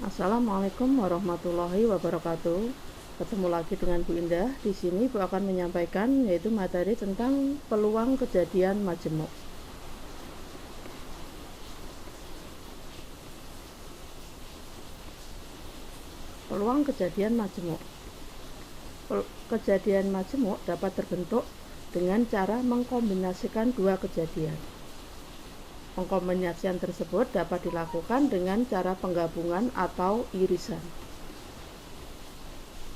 Assalamualaikum warahmatullahi wabarakatuh. Ketemu lagi dengan Bu Indah. Di sini Bu akan menyampaikan yaitu materi tentang peluang kejadian majemuk. Peluang kejadian majemuk. Kejadian majemuk dapat terbentuk dengan cara mengkombinasikan dua kejadian. Pengkombinasian tersebut dapat dilakukan dengan cara penggabungan atau irisan.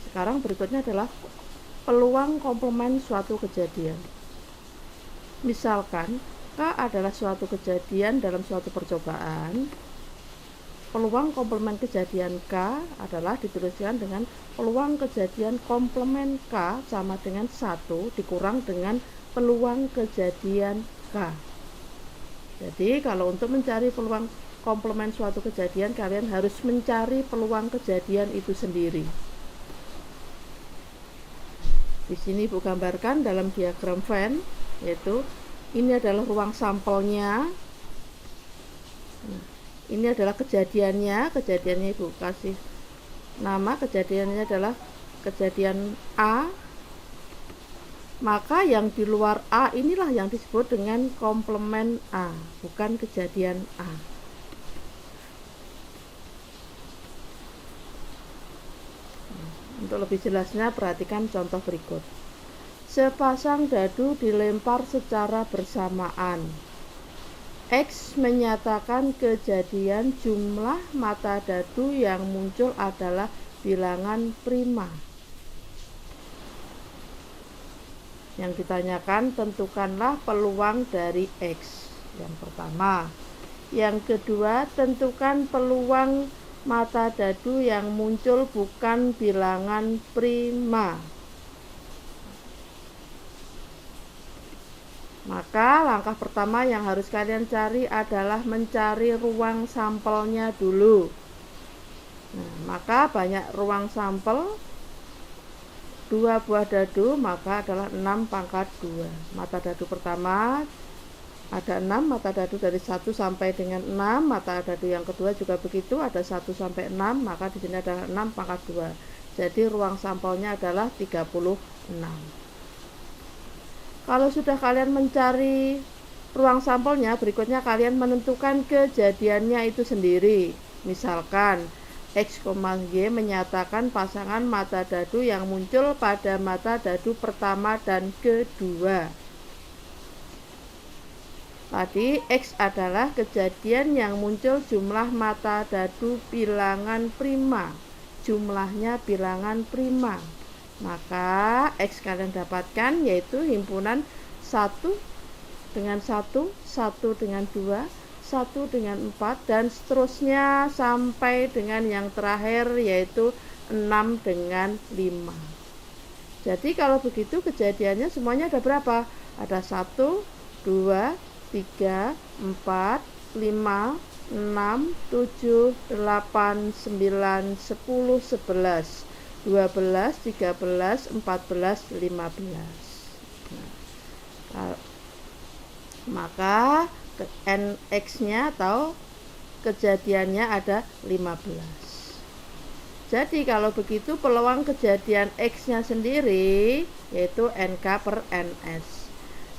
Sekarang berikutnya adalah peluang komplement suatu kejadian. Misalkan K adalah suatu kejadian dalam suatu percobaan. Peluang komplement kejadian K adalah dituliskan dengan peluang kejadian komplement K sama dengan 1 dikurang dengan peluang kejadian K. Jadi kalau untuk mencari peluang komplement suatu kejadian, kalian harus mencari peluang kejadian itu sendiri. Di sini Bu gambarkan dalam diagram Venn, yaitu ini adalah ruang sampelnya. Ini adalah kejadiannya Ibu kasih nama, kejadiannya adalah kejadian A. Maka yang di luar A inilah yang disebut dengan komplement A, bukan kejadian A. Untuk lebih jelasnya perhatikan contoh berikut. Sepasang dadu dilempar secara bersamaan. X menyatakan kejadian jumlah mata dadu yang muncul adalah bilangan prima. Yang ditanyakan, tentukanlah peluang dari X. Yang pertama. Yang kedua, tentukan peluang mata dadu yang muncul bukan bilangan prima. Maka langkah pertama yang harus kalian cari adalah mencari ruang sampelnya dulu. Maka banyak ruang sampel 2 buah dadu, maka adalah 6 pangkat 2. Mata dadu pertama ada 6, mata dadu dari 1 sampai dengan 6, mata dadu yang kedua juga begitu, ada 1 sampai 6, maka di sini adalah 6 pangkat 2. Jadi ruang sampelnya adalah 36. Kalau sudah kalian mencari ruang sampelnya, berikutnya kalian menentukan kejadiannya itu sendiri. Misalkan X, Y menyatakan pasangan mata dadu yang muncul pada mata dadu pertama dan kedua. Tadi X adalah kejadian yang muncul jumlah mata dadu bilangan prima. Jumlahnya bilangan prima. Maka X kalian dapatkan yaitu himpunan 1 dengan 1, 1 dengan 2, 1 dengan 4, dan seterusnya sampai dengan yang terakhir yaitu 6 dengan 5. Jadi kalau begitu kejadiannya semuanya ada berapa? Ada 1, 2, 3, 4, 5, 6, 7, 8, 9, 10, 11, 12, 13, 14, 15. Maka NX-nya atau kejadiannya ada 15. Jadi kalau begitu peluang kejadian X-nya sendiri yaitu NK per NS.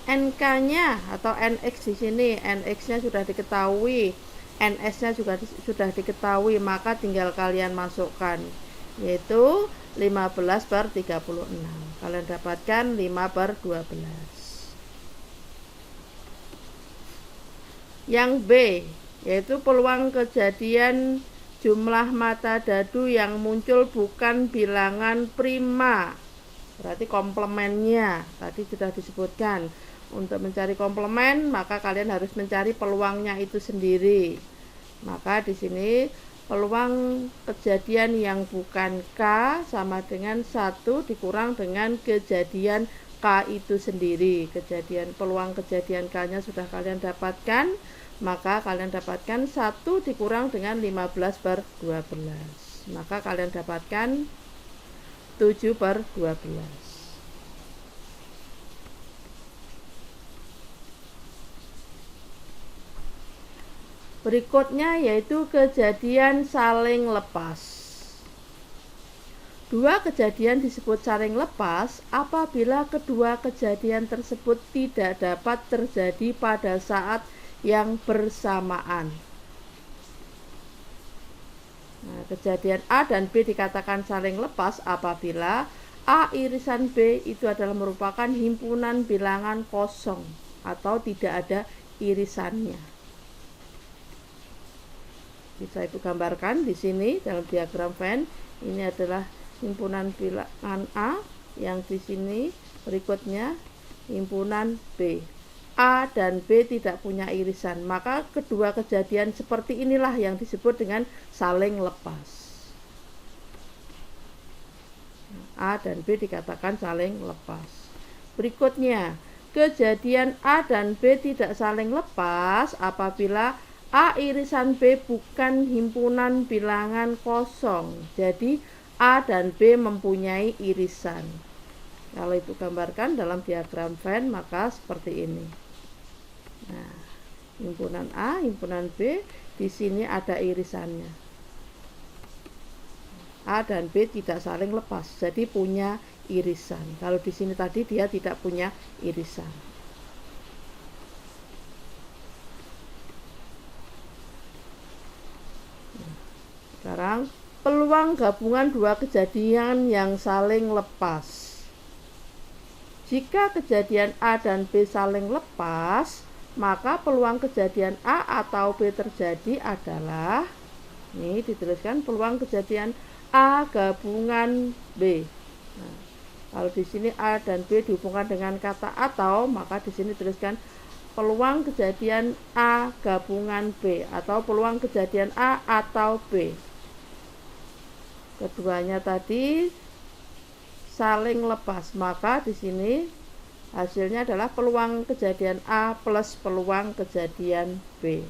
NK-nya atau NX di sini, NX-nya sudah diketahui, NS-nya juga sudah diketahui, maka tinggal kalian masukkan yaitu 15 per 36. Kalian dapatkan 5 per 12. Yang B yaitu peluang kejadian jumlah mata dadu yang muncul bukan bilangan prima. Berarti komplemennya tadi sudah disebutkan. Untuk mencari komplemen, maka kalian harus mencari peluangnya itu sendiri. Maka di sini peluang kejadian yang bukan K sama dengan 1 dikurang dengan kejadian K itu sendiri. Peluang kejadian K-nya sudah kalian dapatkan, maka kalian dapatkan 1 dikurang dengan 15 per 12. Maka kalian dapatkan 7 per 12. Berikutnya yaitu kejadian saling lepas. Dua kejadian disebut saling lepas apabila kedua kejadian tersebut tidak dapat terjadi pada saat yang bersamaan. Nah, kejadian A dan B dikatakan saling lepas apabila A irisan B itu adalah merupakan himpunan bilangan kosong atau tidak ada irisannya. Bisa Ibu gambarkan di sini dalam diagram Venn. Ini adalah himpunan bilangan A, yang di sini berikutnya himpunan B. A dan B tidak punya irisan, maka kedua kejadian seperti inilah yang disebut dengan saling lepas. A dan B dikatakan saling lepas. Berikutnya, kejadian A dan B tidak saling lepas apabila A irisan B bukan himpunan bilangan kosong. Jadi A dan B mempunyai irisan. Kalau Ibu gambarkan dalam diagram Venn maka seperti ini. Nah, himpunan A, himpunan B, di sini ada irisannya. A dan B tidak saling lepas, jadi punya irisan. Kalau di sini tadi dia tidak punya irisan. Sekarang peluang gabungan dua kejadian yang saling lepas. Jika kejadian A dan B saling lepas, maka peluang kejadian A atau B terjadi adalah, ini dituliskan peluang kejadian A gabungan B. Nah, kalau di sini A dan B dihubungkan dengan kata atau, maka di sini tuliskan peluang kejadian A gabungan B atau peluang kejadian A atau B. Keduanya tadi saling lepas, maka di sini hasilnya adalah peluang kejadian A plus peluang kejadian B.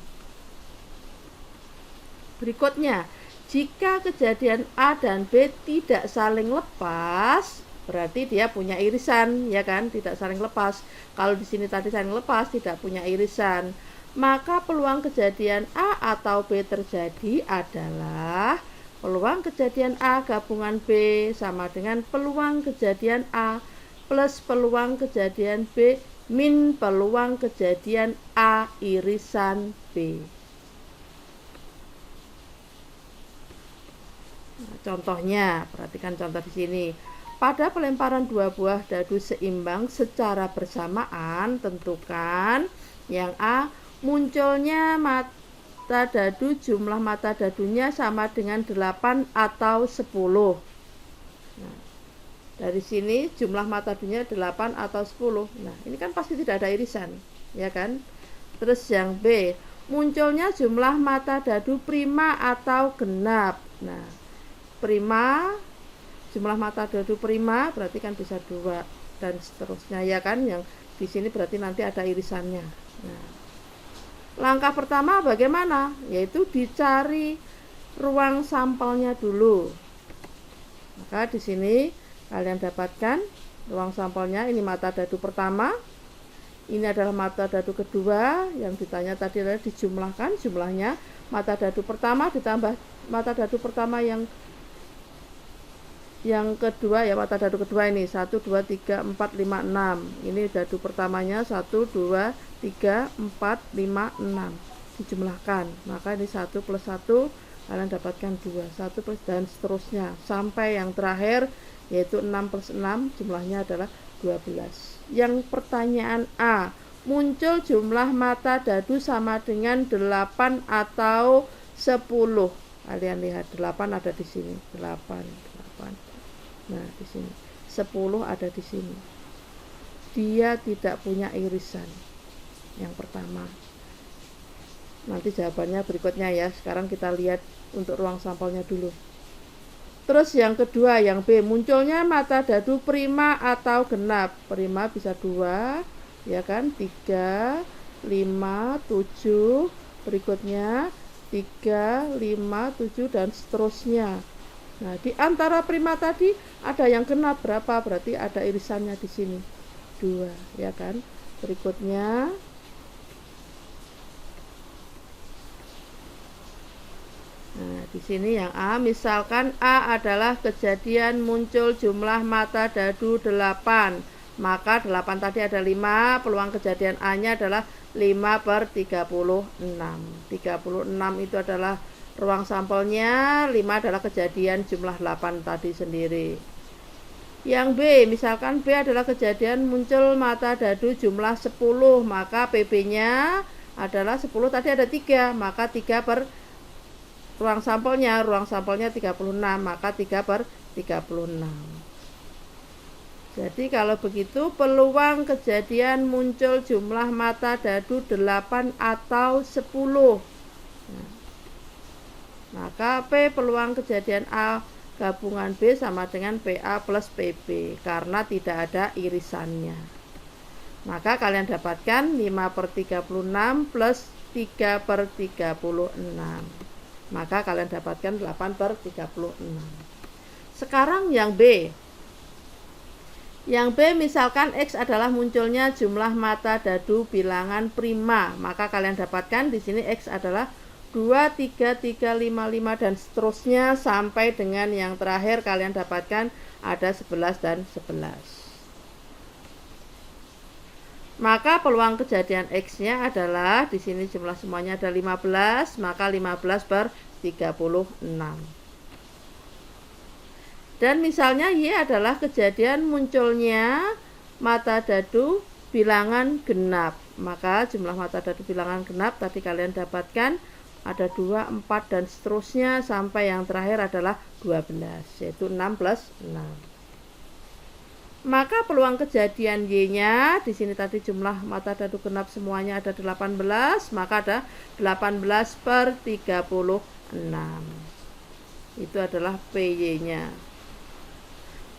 Berikutnya, jika kejadian A dan B tidak saling lepas, berarti dia punya irisan, ya kan? Tidak saling lepas. Kalau di sini tadi saling lepas, tidak punya irisan, maka peluang kejadian A atau B terjadi adalah peluang kejadian A gabungan B sama dengan peluang kejadian A plus peluang kejadian B min peluang kejadian A irisan B. Nah, contohnya, perhatikan contoh di sini. Pada pelemparan dua buah dadu seimbang secara bersamaan, tentukan yang A munculnya mata dadu, jumlah mata dadunya sama dengan 8 atau 10. Nah, dari sini jumlah mata dadunya 8 atau 10. Nah, ini kan pasti tidak ada irisan, ya kan? Terus yang B, munculnya jumlah mata dadu prima atau genap. Nah, prima, jumlah mata dadu prima berarti kan bisa 2 dan seterusnya, ya kan? Yang di sini berarti nanti ada irisannya. Nah, langkah pertama bagaimana? Yaitu dicari ruang sampelnya dulu. Maka di sini kalian dapatkan ruang sampelnya. Ini mata dadu pertama. Ini adalah mata dadu kedua. Yang ditanya tadi adalah dijumlahkan jumlahnya. Mata dadu pertama ditambah mata dadu pertama yang kedua, ya, mata dadu kedua ini 1, 2, 3, 4, 5, 6. Ini dadu pertamanya 1, 2, 3, 4, 5, 6 dijumlahkan, maka ini 1 plus 1 kalian dapatkan 2, 1 plus dan seterusnya sampai yang terakhir yaitu 6 plus 6 jumlahnya adalah 12. Yang pertanyaan A, muncul jumlah mata dadu sama dengan 8 atau 10. Kalian lihat 8 ada di sini, 8. Nah, di sini 10 ada di sini. Dia tidak punya irisan. Yang pertama. Nanti jawabannya berikutnya, ya. Sekarang kita lihat untuk ruang sampelnya dulu. Terus yang kedua, yang B, munculnya mata dadu prima atau genap. Prima bisa 2, ya kan? 3, 5, 7. Berikutnya 3, 5, 7 dan seterusnya. Nah, di antara prima tadi ada yang genap berapa? Berarti ada irisannya di sini 2, ya kan? Berikutnya Di sini yang A, misalkan A adalah kejadian muncul jumlah mata dadu 8, maka 8 tadi ada 5, peluang kejadian A-nya adalah 5/36. 36 itu adalah ruang sampelnya, 5 adalah kejadian jumlah 8 tadi sendiri. Yang B, misalkan B adalah kejadian muncul mata dadu jumlah 10, maka PB-nya adalah 10, tadi ada 3, maka 3 per ruang sampelnya 36, maka 3/36. Jadi kalau begitu peluang kejadian muncul jumlah mata dadu 8 atau 10. Maka P peluang kejadian A gabungan B sama dengan PA plus PB karena tidak ada irisannya. Maka kalian dapatkan 5/36 plus 3/36. Maka kalian dapatkan 8/36. Sekarang yang B. Yang B misalkan X adalah munculnya jumlah mata dadu bilangan prima, maka kalian dapatkan di sini X adalah 2, 3, 3, 5, 5 dan seterusnya sampai dengan yang terakhir kalian dapatkan ada 11 dan 11. Maka peluang kejadian X-nya adalah di sini jumlah semuanya ada 15, maka 15/36. Dan misalnya Y adalah kejadian munculnya mata dadu bilangan genap. Maka jumlah mata dadu bilangan genap tadi kalian dapatkan ada 2, 4 dan seterusnya sampai yang terakhir adalah 12, yaitu 6 plus 6. Maka peluang kejadian Y-nya di sini tadi jumlah mata dadu genap semuanya ada 18, maka ada 18/36. Itu adalah PY-nya.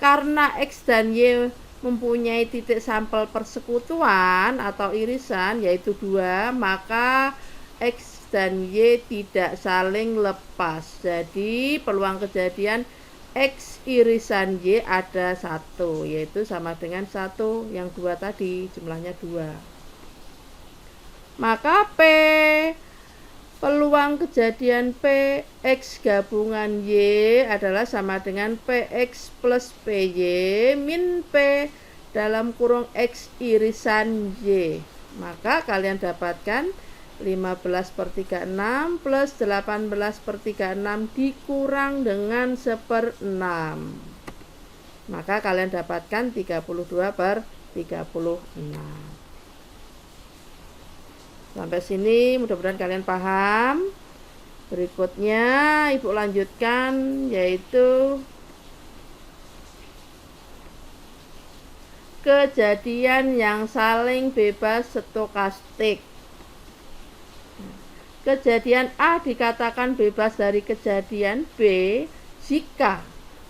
Karena X dan Y mempunyai titik sampel persekutuan atau irisan yaitu 2, maka X dan Y tidak saling lepas. Jadi peluang kejadian X irisan Y ada 1, yaitu sama dengan 1, yang 2 tadi jumlahnya 2. Maka P peluang kejadian P X gabungan Y adalah sama dengan PX plus PY min P dalam kurung X irisan Y. Maka kalian dapatkan 15/36 plus 18/36 dikurang dengan 1/6. Maka kalian dapatkan 32/36. Sampai sini mudah-mudahan kalian paham. Berikutnya Ibu lanjutkan yaitu kejadian yang saling bebas stokastik. Kejadian A dikatakan bebas dari kejadian B jika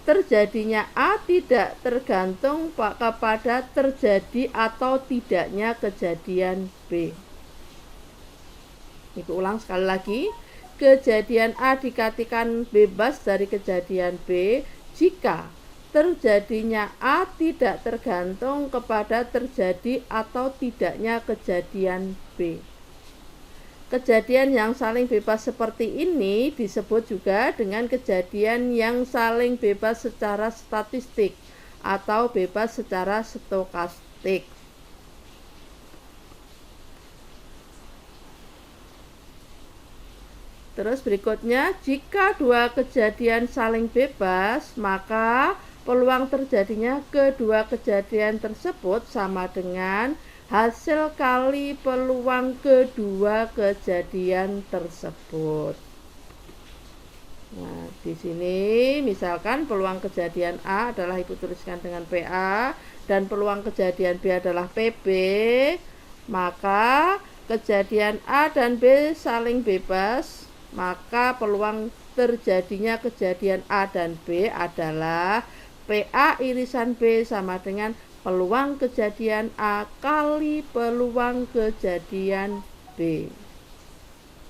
terjadinya A tidak tergantung kepada terjadi atau tidaknya kejadian B. Ibu ulang sekali lagi. Kejadian A dikatakan bebas dari kejadian B jika terjadinya A tidak tergantung kepada terjadi atau tidaknya kejadian B. Kejadian yang saling bebas seperti ini disebut juga dengan kejadian yang saling bebas secara statistik atau bebas secara stokastik. Terus berikutnya, jika dua kejadian saling bebas, maka peluang terjadinya kedua kejadian tersebut sama dengan hasil kali peluang kedua kejadian tersebut. Nah, di sini misalkan peluang kejadian A adalah Ibu tuliskan dengan PA dan peluang kejadian B adalah PB, maka kejadian A dan B saling bebas, maka peluang terjadinya kejadian A dan B adalah PA irisan B sama dengan peluang kejadian A kali peluang kejadian B.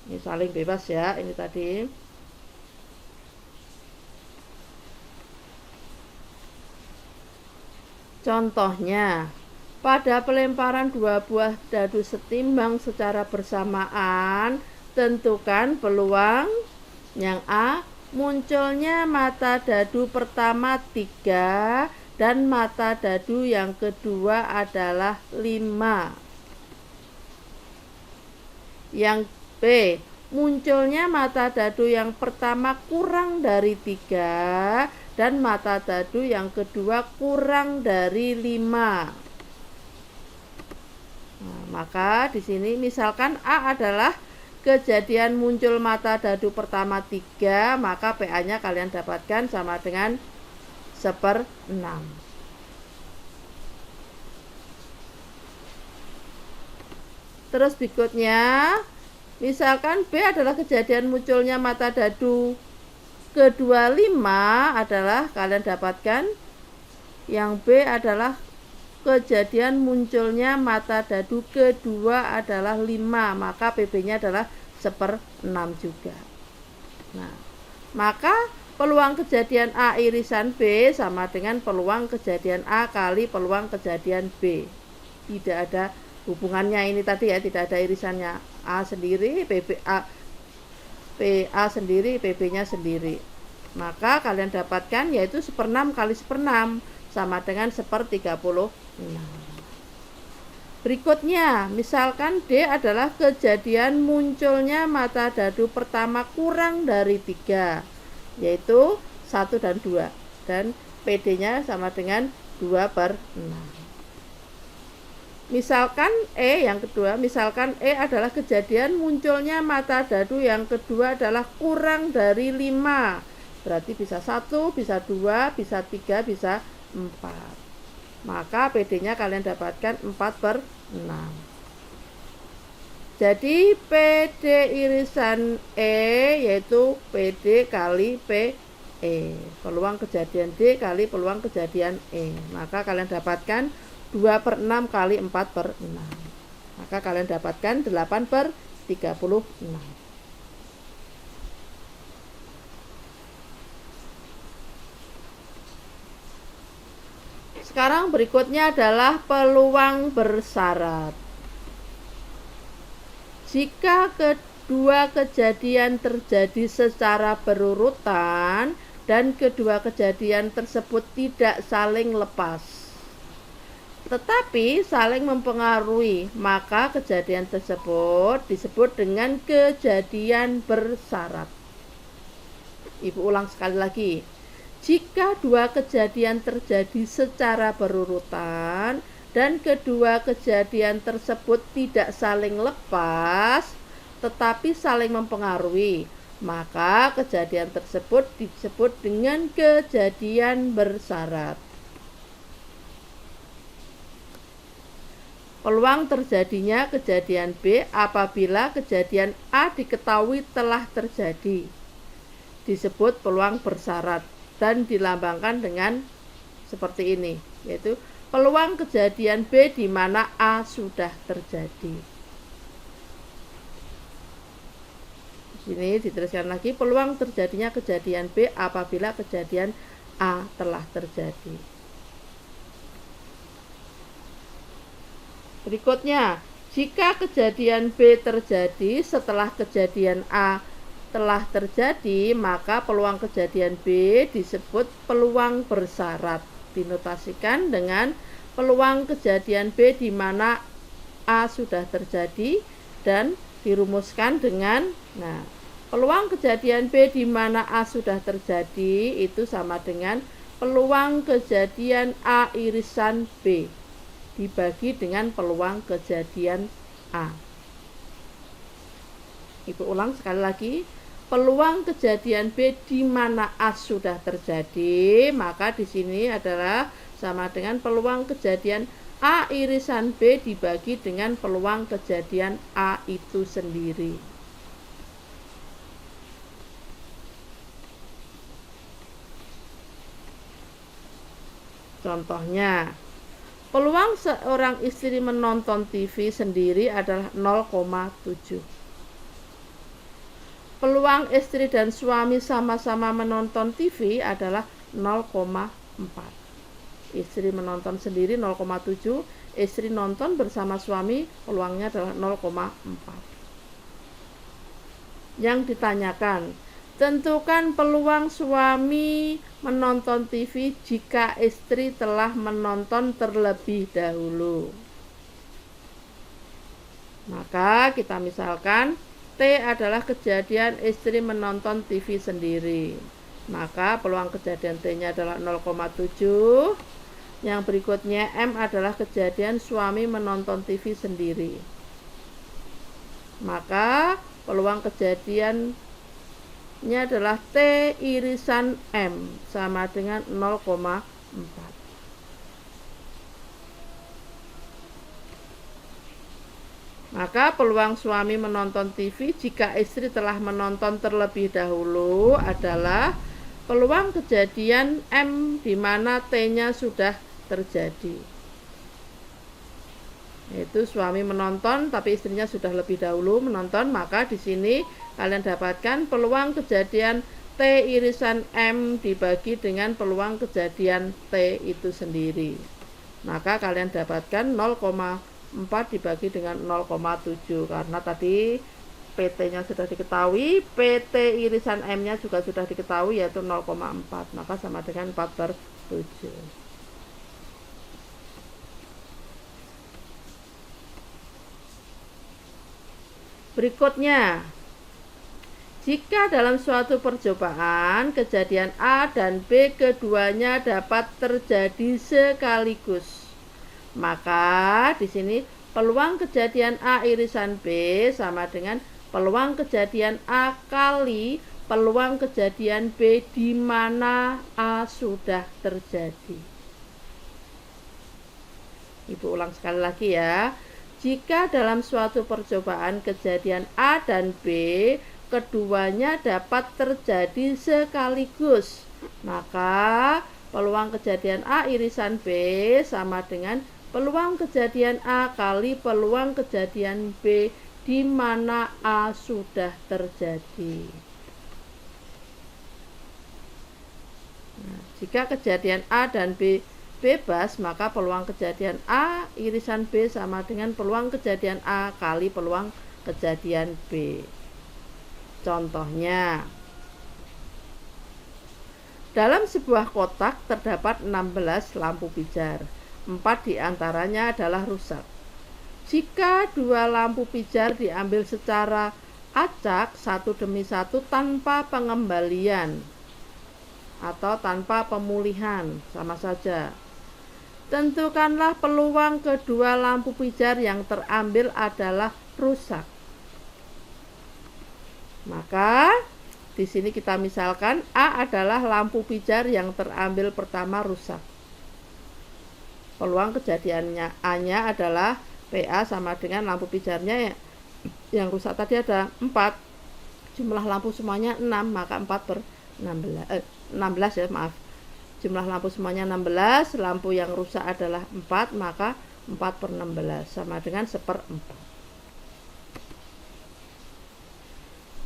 Ini saling bebas ya, ini tadi. Contohnya, pada pelemparan dua buah dadu setimbang secara bersamaan, tentukan peluang yang A munculnya mata dadu pertama 3 dan mata dadu yang kedua adalah 5. Yang B, munculnya mata dadu yang pertama kurang dari 3 dan mata dadu yang kedua kurang dari 5. Nah, maka di sini misalkan A adalah kejadian muncul mata dadu pertama 3, maka PA-nya kalian dapatkan sama dengan 1/6. Terus berikutnya, misalkan B adalah kejadian munculnya mata dadu kedua 5 adalah kalian dapatkan yang B adalah kejadian munculnya mata dadu kedua adalah 5, maka PB-nya adalah 1/6 juga. Nah, maka peluang kejadian A irisan B sama dengan peluang kejadian A kali peluang kejadian B. Tidak ada hubungannya ini tadi ya, tidak ada irisannya. A sendiri, PA sendiri, PB-nya sendiri. Maka kalian dapatkan yaitu 1/6 kali 1/6 sama dengan 1/36. Berikutnya, misalkan D adalah kejadian munculnya mata dadu pertama kurang dari 3, yaitu 1 dan 2, dan PD-nya sama dengan 2/6. Misalkan yang kedua, misalkan E adalah kejadian munculnya mata dadu yang kedua adalah kurang dari 5, berarti bisa 1, bisa 2, bisa 3, bisa 4. Maka PD-nya kalian dapatkan 4/6. Jadi PD irisan E yaitu PD kali PE, peluang kejadian D kali peluang kejadian E. Maka kalian dapatkan 2/6 kali 4/6. Maka kalian dapatkan 8/36. Sekarang berikutnya adalah peluang bersyarat. Jika kedua kejadian terjadi secara berurutan dan kedua kejadian tersebut tidak saling lepas, tetapi saling mempengaruhi, maka kejadian tersebut disebut dengan kejadian bersyarat. Ibu ulang sekali lagi. Jika dua kejadian terjadi secara berurutan dan kedua kejadian tersebut tidak saling lepas tetapi saling mempengaruhi, maka kejadian tersebut disebut dengan kejadian bersyarat. Peluang terjadinya kejadian B apabila kejadian A diketahui telah terjadi disebut peluang bersyarat dan dilambangkan dengan seperti ini, yaitu peluang kejadian B di mana A sudah terjadi. Ini dituliskan lagi, peluang terjadinya kejadian B apabila kejadian A telah terjadi. Berikutnya, jika kejadian B terjadi setelah kejadian A telah terjadi, maka peluang kejadian B disebut peluang bersyarat. Dinotasikan dengan peluang kejadian B di mana A sudah terjadi dan dirumuskan dengan peluang kejadian B di mana A sudah terjadi itu sama dengan peluang kejadian A irisan B dibagi dengan peluang kejadian A. Ibu ulang sekali lagi. Peluang kejadian B di mana A sudah terjadi, maka di sini adalah sama dengan peluang kejadian A irisan B dibagi dengan peluang kejadian A itu sendiri. Contohnya, peluang seorang istri menonton TV sendiri adalah 0,7. Peluang istri dan suami sama-sama menonton TV adalah 0,4. Istri menonton sendiri 0,7, istri nonton bersama suami peluangnya adalah 0,4. Yang ditanyakan, Tentukan peluang suami menonton TV jika istri telah menonton terlebih dahulu. Maka kita misalkan T adalah kejadian istri menonton TV sendiri. Maka peluang kejadian T-nya adalah 0,7. Yang berikutnya M adalah kejadian suami menonton TV sendiri. Maka peluang kejadiannya adalah T irisan M sama dengan 0,4. Maka peluang suami menonton TV jika istri telah menonton terlebih dahulu adalah peluang kejadian M di mana T-nya sudah terjadi. Yaitu suami menonton tapi istrinya sudah lebih dahulu menonton, maka di sini kalian dapatkan peluang kejadian T irisan M dibagi dengan peluang kejadian T itu sendiri. Maka kalian dapatkan 0,4 dibagi dengan 0,7 karena tadi PT-nya sudah diketahui, PT irisan M-nya juga sudah diketahui yaitu 0,4, maka sama dengan 4/7. Berikutnya, jika dalam suatu percobaan kejadian A dan B keduanya dapat terjadi sekaligus, maka di sini peluang kejadian A irisan B sama dengan peluang kejadian A kali peluang kejadian B di mana A sudah terjadi. Ibu ulang sekali lagi ya. Jika dalam suatu percobaan kejadian A dan B keduanya dapat terjadi sekaligus, maka peluang kejadian A irisan B sama dengan peluang kejadian A kali peluang kejadian B di mana A sudah terjadi. Nah, jika kejadian A dan B bebas, maka peluang kejadian A irisan B sama dengan peluang kejadian A kali peluang kejadian B. Contohnya, dalam sebuah kotak terdapat 16 lampu pijar. 4 diantaranya adalah rusak. Jika 2 lampu pijar diambil secara acak satu demi satu tanpa pengembalian atau tanpa pemulihan, sama saja. Tentukanlah peluang kedua lampu pijar yang terambil adalah rusak. Maka di sini kita misalkan A adalah lampu pijar yang terambil pertama rusak. Peluang kejadiannya A-nya adalah PA sama dengan lampu pijarnya yang rusak tadi ada 4. Jumlah lampu semuanya 6, maka 16 ya, maaf. Jumlah lampu semuanya 16, lampu yang rusak adalah 4, maka 4/16 sama dengan 1/4.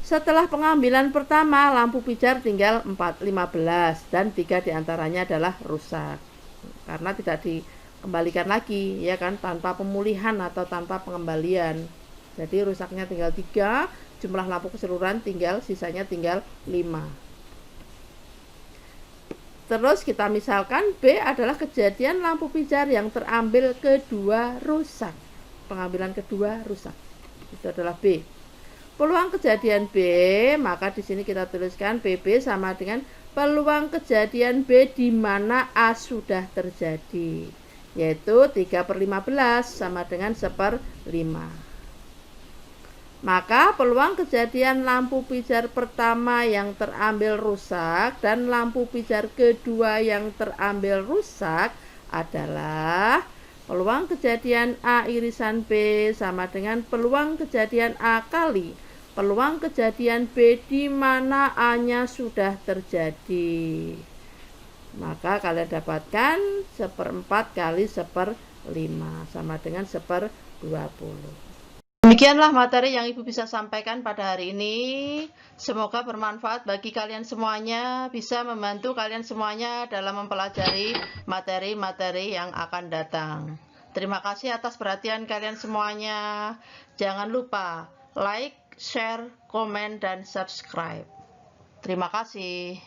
Setelah pengambilan pertama, lampu pijar tinggal 15 dan 3 diantaranya adalah rusak. Karena tidak dikembalikan lagi, ya kan, tanpa pemulihan atau tanpa pengembalian. Jadi rusaknya tinggal 3, jumlah lampu keseluruhan sisanya tinggal 5. Terus kita misalkan B adalah kejadian lampu pijar yang terambil kedua rusak. Pengambilan kedua rusak. Itu adalah B. Peluang kejadian B, maka di sini kita tuliskan PB sama dengan peluang kejadian B di mana A sudah terjadi, yaitu 3/15 sama dengan 1/5. Maka peluang kejadian lampu pijar pertama yang terambil rusak dan lampu pijar kedua yang terambil rusak adalah peluang kejadian A irisan B sama dengan peluang kejadian A kali peluang kejadian B di mana A-nya sudah terjadi. Maka kalian dapatkan 1/4 kali 1/5 sama dengan 1/20. Demikianlah materi yang Ibu bisa sampaikan pada hari ini. Semoga bermanfaat bagi kalian semuanya, bisa membantu kalian semuanya dalam mempelajari materi-materi yang akan datang. Terima kasih atas perhatian kalian semuanya. Jangan lupa like, share, komen, dan subscribe. Terima kasih.